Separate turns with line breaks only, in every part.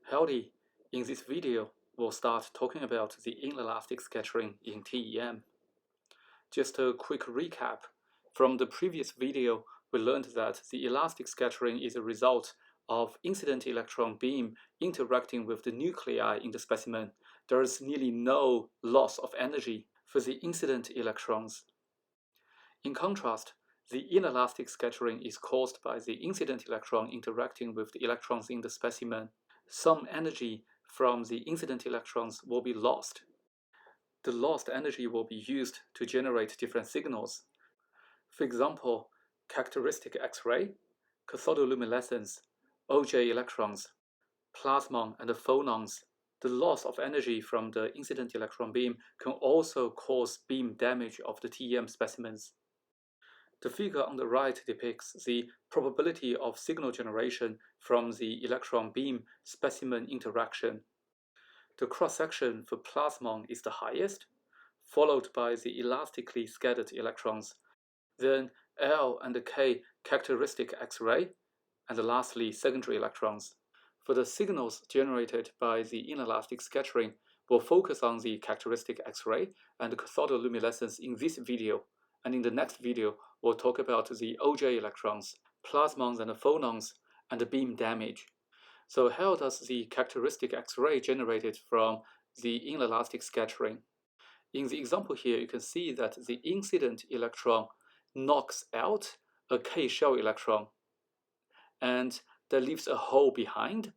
Howdy! In this video, we'll start talking about the inelastic scattering in TEM. Just a quick recap. From the previous video, we learned that the elastic scattering is a result of incident electron beam interacting with the nuclei in the specimen. There is nearly no loss of energy for the incident electrons. In contrast, the inelastic scattering is caused by the incident electron interacting with the electrons in the specimen. Some energy from the incident electrons will be lost. The lost energy will be used to generate different signals. For example, characteristic X-ray, cathodoluminescence, OJ electrons, plasmon, and phonons. The loss of energy from the incident electron beam can also cause beam damage of the TEM specimens. The figure on the right depicts the probability of signal generation from the electron beam specimen interaction. The cross-section for plasmon is the highest, followed by the elastically scattered electrons, then L and K characteristic X-ray, and lastly secondary electrons. For the signals generated by the inelastic scattering, we'll focus on the characteristic X-ray and cathodoluminescence in this video, and in the next video, we'll talk about the OJ electrons, plasmons and phonons, and the beam damage. So how does the characteristic X-ray generated from the inelastic scattering? In the example here, you can see that the incident electron knocks out a K-shell electron, and that leaves a hole behind.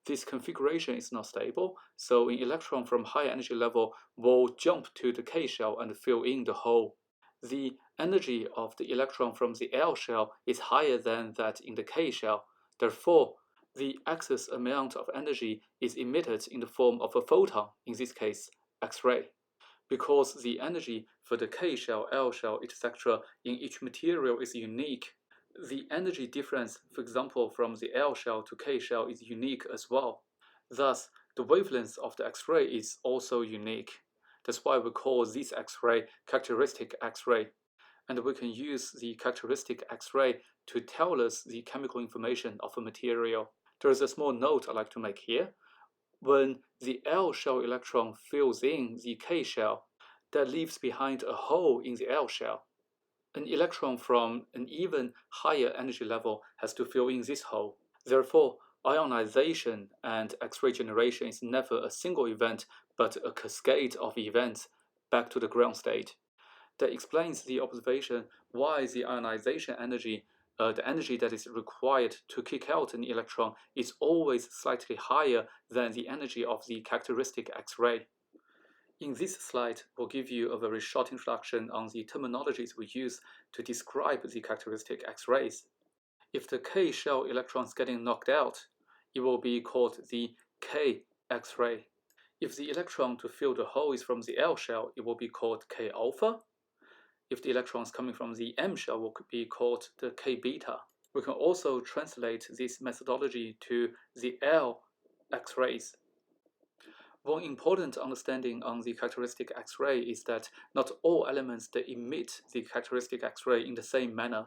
This configuration is not stable, so an electron from higher energy level will jump to the K-shell and fill in the hole. The energy of the electron from the L shell is higher than that in the K shell. Therefore, the excess amount of energy is emitted in the form of a photon, in this case, X-ray. Because the energy for the K shell, L shell, etc. in each material is unique, the energy difference, for example, from the L shell to K shell is unique as well. Thus, the wavelength of the X-ray is also unique. That's why we call this X-ray characteristic X-ray. And we can use the characteristic X-ray to tell us the chemical information of a material. There is a small note I'd like to make here. When the L shell electron fills in the K shell, that leaves behind a hole in the L shell. An electron from an even higher energy level has to fill in this hole. Therefore, ionization and X-ray generation is never a single event, but a cascade of events back to the ground state. That explains the observation why the ionization energy, the energy that is required to kick out an electron, is always slightly higher than the energy of the characteristic X-ray. In this slide, we'll give you a very short introduction on the terminologies we use to describe the characteristic X-rays. If the K shell electron is getting knocked out, it will be called the K X-ray. If the electron to fill the hole is from the L shell, it will be called K alpha. If the electron is coming from the M shell, it will be called the K beta. We can also translate this methodology to the L X-rays. One important understanding on the characteristic X-ray is that not all elements that emit the characteristic X-ray in the same manner.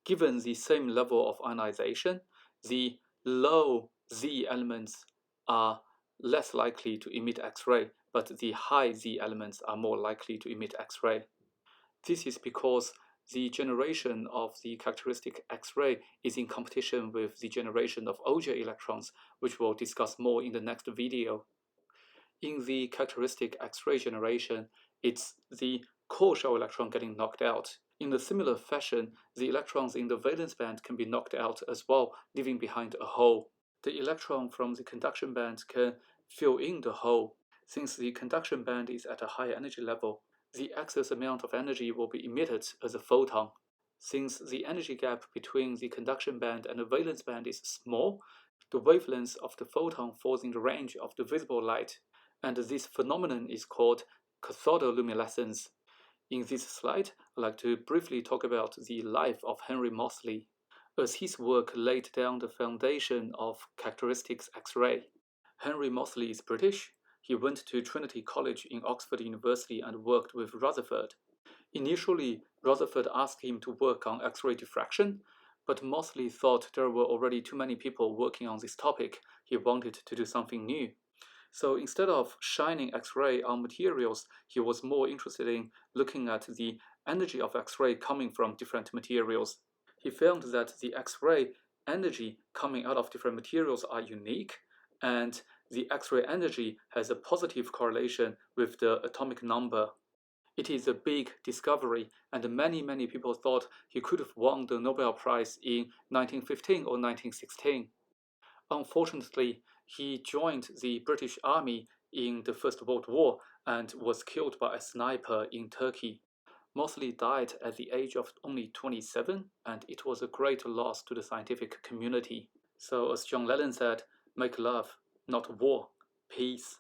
Given the same level of ionization, the low Z elements are less likely to emit X-ray, but the high Z elements are more likely to emit X-ray. This is because the generation of the characteristic X-ray is in competition with the generation of OJ electrons, which we'll discuss more in the next video. In the characteristic X-ray generation, it's the core shell electron getting knocked out. In a similar fashion, the electrons in the valence band can be knocked out as well, leaving behind a hole. The electron from the conduction band can fill in the hole. Since the conduction band is at a higher energy level, the excess amount of energy will be emitted as a photon. Since the energy gap between the conduction band and the valence band is small, the wavelength of the photon falls in the range of the visible light, and this phenomenon is called cathodoluminescence. In this slide, I'd like to briefly talk about the life of Henry Moseley, as his work laid down the foundation of characteristics X-ray. Henry Moseley is British. He went to Trinity College in Oxford University and worked with Rutherford. Initially, Rutherford asked him to work on X-ray diffraction, but mostly thought there were already too many people working on this topic. He wanted to do something new. So instead of shining X-ray on materials, he was more interested in looking at the energy of X-ray coming from different materials. He found that the X-ray energy coming out of different materials are unique, and the X-ray energy has a positive correlation with the atomic number. It is a big discovery, and many people thought he could have won the Nobel Prize in 1915 or 1916. Unfortunately, he joined the British Army in the First World War and was killed by a sniper in Turkey. Mosley died at the age of only 27, and it was a great loss to the scientific community. So, as John Lennon said, make love, not war, peace.